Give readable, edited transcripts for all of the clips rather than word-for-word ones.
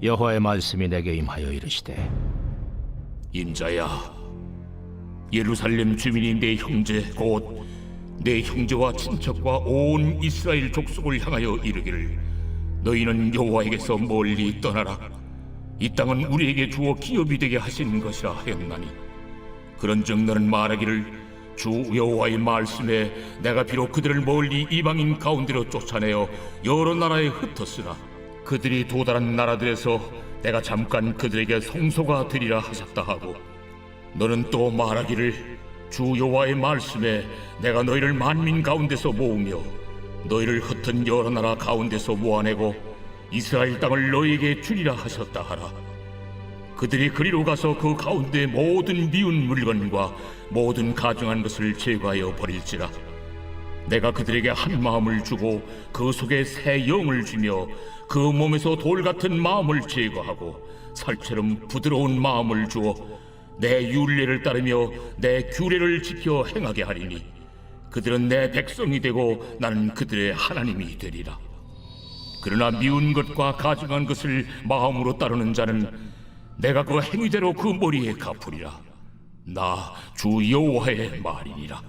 여호와의 말씀이 내게 임하여 이르시되, 인자야, 예루살렘 주민이 내 형제 곧 내 형제와 친척과 온 이스라엘 족속을 향하여 이르기를, 너희는 여호와에게서 멀리 떠나라. 이 땅은 우리에게 주어 기업이 되게 하신 것이라 하였나니, 그런즉 너는 말하기를, 주 여호와의 말씀에 내가 비록 그들을 멀리 이방인 가운데로 쫓아내어 여러 나라에 흩었으나 그들이 도달한 나라들에서 내가 잠깐 그들에게 성소가 되리라 하셨다 하고, 너는 또 말하기를, 주 여호와의 말씀에 내가 너희를 만민 가운데서 모으며 너희를 흩은 여러 나라 가운데서 모아내고 이스라엘 땅을 너희에게 주리라 하셨다 하라. 그들이 그리로 가서 그 가운데 모든 미운 물건과 모든 가증한 것을 제거하여 버릴지라. 내가 그들에게 한 마음을 주고 그 속에 새 영을 주며 그 몸에서 돌 같은 마음을 제거하고 살처럼 부드러운 마음을 주어 내 율례를 따르며 내 규례를 지켜 행하게 하리니, 그들은 내 백성이 되고 나는 그들의 하나님이 되리라. 그러나 미운 것과 가증한 것을 마음으로 따르는 자는 내가 그 행위대로 그 머리에 갚으리라. 나 주 여호와의 말이니라.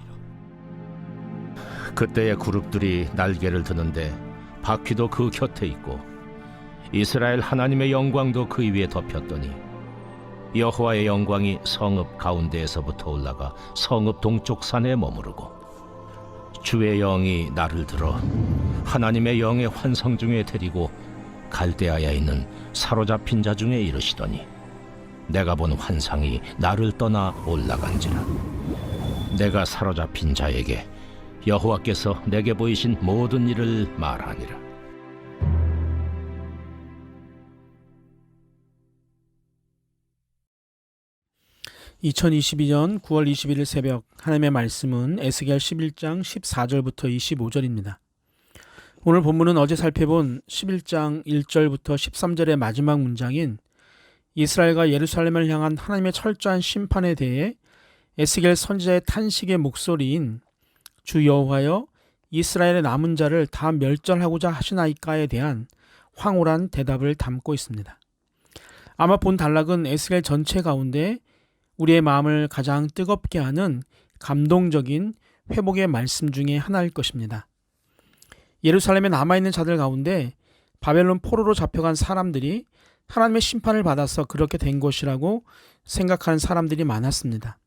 그때의 그룹들이 날개를 드는데 바퀴도 그 곁에 있고 이스라엘 하나님의 영광도 그 위에 덮였더니, 여호와의 영광이 성읍 가운데에서부터 올라가 성읍 동쪽 산에 머무르고, 주의 영이 나를 들어 하나님의 영의 환상 중에 데리고 갈대아에 있는 사로잡힌 자 중에 이르시더니, 내가 본 환상이 나를 떠나 올라간지라. 내가 사로잡힌 자에게 여호와께서 내게 보이신 모든 일을 말하니라. 2022년 9월 21일 새벽, 하나님의 말씀은 에스겔 11장 14절부터 25절입니다. 오늘 본문은 어제 살펴본 11장 1절부터 13절의 마지막 문장인 이스라엘과 예루살렘을 향한 하나님의 철저한 심판에 대해 에스겔 선지자의 탄식의 목소리인 주 여호와여, 이스라엘의 남은 자를 다 멸절하고자 하시나이까에 대한 황홀한 대답을 담고 있습니다. 아마 본 단락은 에스겔 전체 가운데 우리의 마음을 가장 뜨겁게 하는 감동적인 회복의 말씀 중에 하나일 것입니다. 예루살렘에 남아있는 자들 가운데 바벨론 포로로 잡혀간 사람들이 하나님의 심판을 받아서 그렇게 된 것이라고 생각하는 사람들이 많았습니다.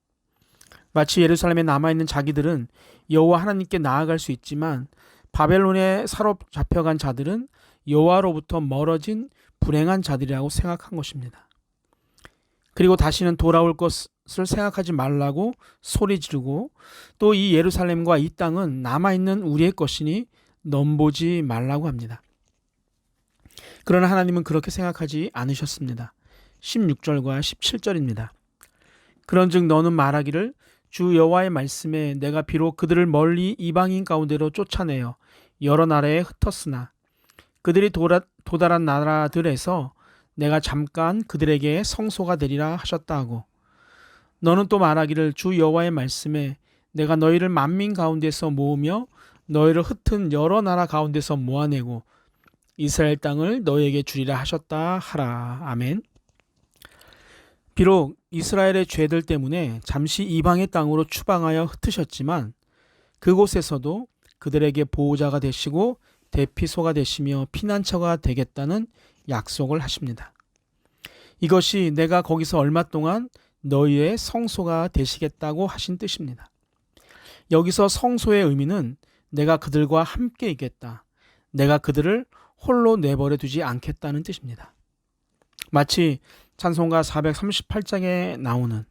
마치 예루살렘에 남아있는 자기들은 여호와 하나님께 나아갈 수 있지만 바벨론에 사로잡혀간 자들은 여호와로부터 멀어진 불행한 자들이라고 생각한 것입니다. 그리고 다시는 돌아올 것을 생각하지 말라고 소리 지르고, 또 이 예루살렘과 이 땅은 남아있는 우리의 것이니 넘보지 말라고 합니다. 그러나 하나님은 그렇게 생각하지 않으셨습니다. 16절과 17절입니다. 그런즉 너는 말하기를, 주 여호와의 말씀에 내가 비록 그들을 멀리 이방인 가운데로 쫓아내어 여러 나라에 흩었으나 그들이 도달한 나라들에서 내가 잠깐 그들에게 성소가 되리라 하셨다 하고, 너는 또 말하기를, 주 여호와의 말씀에 내가 너희를 만민 가운데서 모으며 너희를 흩은 여러 나라 가운데서 모아내고 이스라엘 땅을 너희에게 주리라 하셨다 하라. 아멘. 비록 이스라엘의 죄들 때문에 잠시 이방의 땅으로 추방하여 흩으셨지만 그곳에서도 그들에게 보호자가 되시고 대피소가 되시며 피난처가 되겠다는 약속을 하십니다. 이것이 내가 거기서 얼마 동안 너희의 성소가 되시겠다고 하신 뜻입니다. 여기서 성소의 의미는 내가 그들과 함께 있겠다, 내가 그들을 홀로 내버려 두지 않겠다는 뜻입니다. 마치 찬송가 438장에 나오는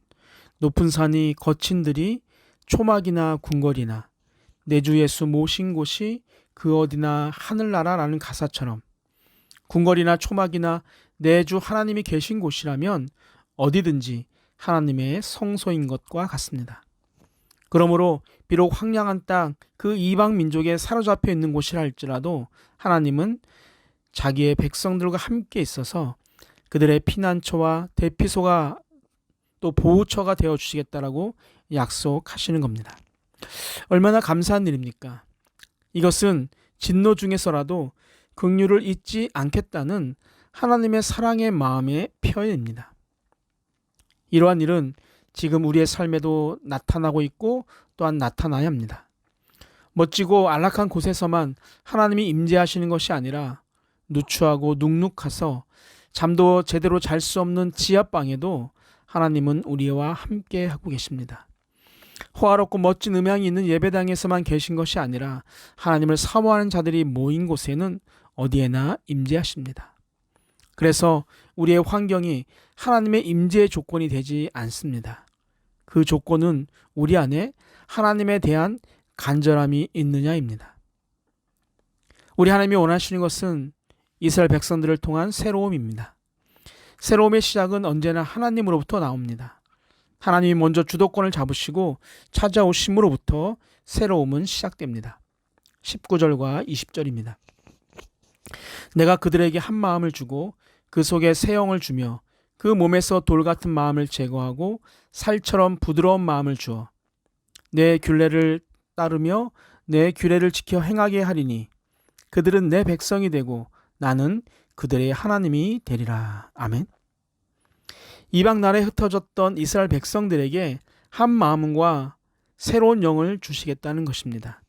높은 산이 거친 들이 초막이나 궁궐이나 내 주 예수 모신 곳이 그 어디나 하늘나라라는 가사처럼, 궁궐이나 초막이나 내 주 하나님이 계신 곳이라면 어디든지 하나님의 성소인 것과 같습니다. 그러므로 비록 황량한 땅, 그 이방 민족에 사로잡혀 있는 곳이라 할지라도 하나님은 자기의 백성들과 함께 있어서 그들의 피난처와 대피소가 또 보호처가 되어 주시겠다라고 약속하시는 겁니다. 얼마나 감사한 일입니까? 이것은 진노 중에서라도 긍휼을 잊지 않겠다는 하나님의 사랑의 마음의 표현입니다. 이러한 일은 지금 우리의 삶에도 나타나고 있고 또한 나타나야 합니다. 멋지고 안락한 곳에서만 하나님이 임재하시는 것이 아니라 누추하고 눅눅해서 잠도 제대로 잘 수 없는 지하방에도 하나님은 우리와 함께 하고 계십니다. 호화롭고 멋진 음향이 있는 예배당에서만 계신 것이 아니라 하나님을 사모하는 자들이 모인 곳에는 어디에나 임재하십니다. 그래서 우리의 환경이 하나님의 임재의 조건이 되지 않습니다. 그 조건은 우리 안에 하나님에 대한 간절함이 있느냐입니다. 우리 하나님이 원하시는 것은 이스라엘 백성들을 통한 새로움입니다. 새로움의 시작은 언제나 하나님으로부터 나옵니다. 하나님이 먼저 주도권을 잡으시고 찾아오심으로부터 새로움은 시작됩니다. 19절과 20절입니다. 내가 그들에게 한 마음을 주고 그 속에 새 영을 주며 그 몸에서 돌 같은 마음을 제거하고 살처럼 부드러운 마음을 주어 내 규례를 따르며 내 규례를 지켜 행하게 하리니 그들은 내 백성이 되고 나는 그들의 하나님이 되리라. 아멘. 이방 나라에 흩어졌던 이스라엘 백성들에게 한 마음과 새로운 영을 주시겠다는 것입니다.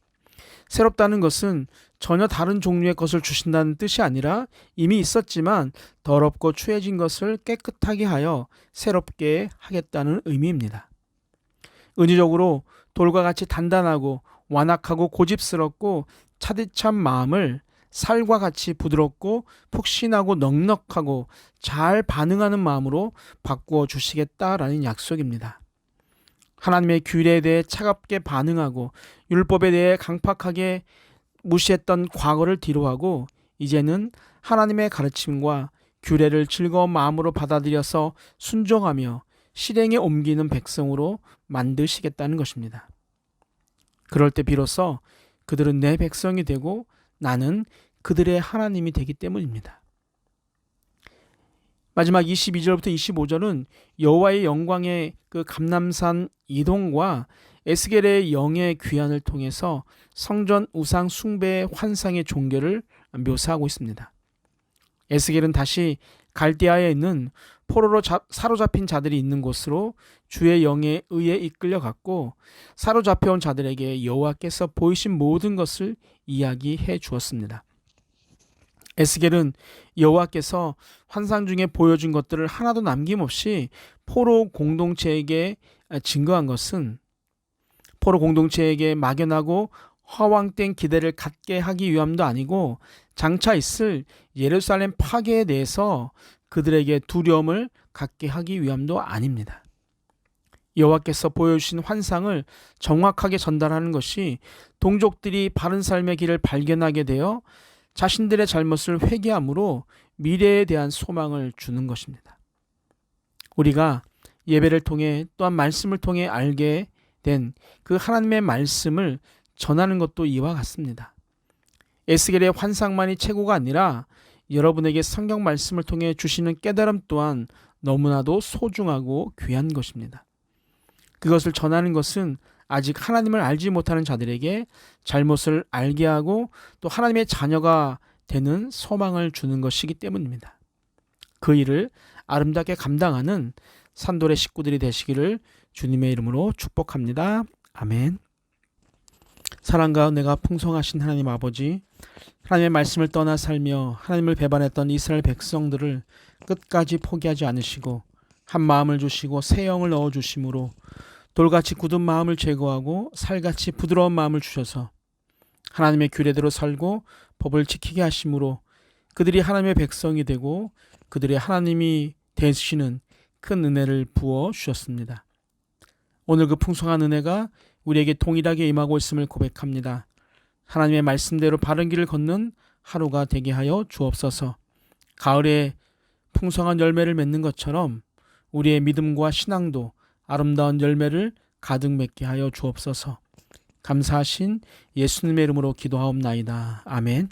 새롭다는 것은 전혀 다른 종류의 것을 주신다는 뜻이 아니라 이미 있었지만 더럽고 추해진 것을 깨끗하게 하여 새롭게 하겠다는 의미입니다. 은유적으로 돌과 같이 단단하고 완악하고 고집스럽고 차디찬 마음을 살과 같이 부드럽고 푹신하고 넉넉하고 잘 반응하는 마음으로 바꾸어 주시겠다라는 약속입니다. 하나님의 규례에 대해 차갑게 반응하고 율법에 대해 강팍하게 무시했던 과거를 뒤로하고 이제는 하나님의 가르침과 규례를 즐거운 마음으로 받아들여서 순종하며 실행에 옮기는 백성으로 만드시겠다는 것입니다. 그럴 때 비로소 그들은 내 백성이 되고 나는 그들의 하나님이 되기 때문입니다. 마지막 22절부터 25절은 여호와의 영광의 그 감람산 이동과 에스겔의 영의 귀환을 통해서 성전 우상 숭배의 환상의 종교를 묘사하고 있습니다. 에스겔은 다시 갈대아에 있는 포로로 사로잡힌 자들이 있는 곳으로 주의 영에 의해 이끌려갔고 사로잡혀온 자들에게 여호와께서 보이신 모든 것을 이야기해 주었습니다. 에스겔은 여호와께서 환상 중에 보여준 것들을 하나도 남김없이 포로 공동체에게 증거한 것은 포로 공동체에게 막연하고 허황된 기대를 갖게 하기 위함도 아니고 장차 있을 예루살렘 파괴에 대해서 그들에게 두려움을 갖게 하기 위함도 아닙니다. 여호와께서 보여주신 환상을 정확하게 전달하는 것이 동족들이 바른 삶의 길을 발견하게 되어 자신들의 잘못을 회개함으로 미래에 대한 소망을 주는 것입니다. 우리가 예배를 통해 또한 말씀을 통해 알게 된 그 하나님의 말씀을 전하는 것도 이와 같습니다. 에스겔의 환상만이 최고가 아니라 여러분에게 성경 말씀을 통해 주시는 깨달음 또한 너무나도 소중하고 귀한 것입니다. 그것을 전하는 것은 아직 하나님을 알지 못하는 자들에게 잘못을 알게 하고 또 하나님의 자녀가 되는 소망을 주는 것이기 때문입니다. 그 일을 아름답게 감당하는 산돌의 식구들이 되시기를 주님의 이름으로 축복합니다. 아멘. 사랑과 은혜가 풍성하신 하나님 아버지, 하나님의 말씀을 떠나 살며 하나님을 배반했던 이스라엘 백성들을 끝까지 포기하지 않으시고 한 마음을 주시고 새 영을 넣어주심으로 돌같이 굳은 마음을 제거하고 살같이 부드러운 마음을 주셔서 하나님의 규례대로 살고 법을 지키게 하심으로 그들이 하나님의 백성이 되고 그들의 하나님이 되시는 큰 은혜를 부어 주셨습니다. 오늘 그 풍성한 은혜가 우리에게 동일하게 임하고 있음을 고백합니다. 하나님의 말씀대로 바른 길을 걷는 하루가 되게 하여 주옵소서. 가을에 풍성한 열매를 맺는 것처럼 우리의 믿음과 신앙도 아름다운 열매를 가득 맺게 하여 주옵소서. 감사하신 예수님의 이름으로 기도하옵나이다. 아멘.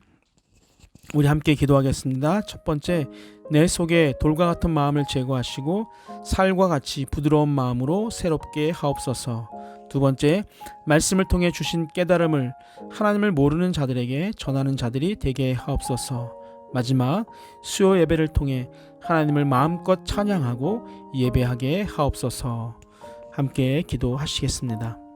우리 함께 기도하겠습니다. 첫 번째, 내 속에 돌과 같은 마음을 제거하시고 살과 같이 부드러운 마음으로 새롭게 하옵소서. 두 번째, 말씀을 통해 주신 깨달음을 하나님을 모르는 자들에게 전하는 자들이 되게 하옵소서. 마지막, 수요 예배를 통해 하나님을 마음껏 찬양하고 예배하게 하옵소서. 함께 기도하시겠습니다.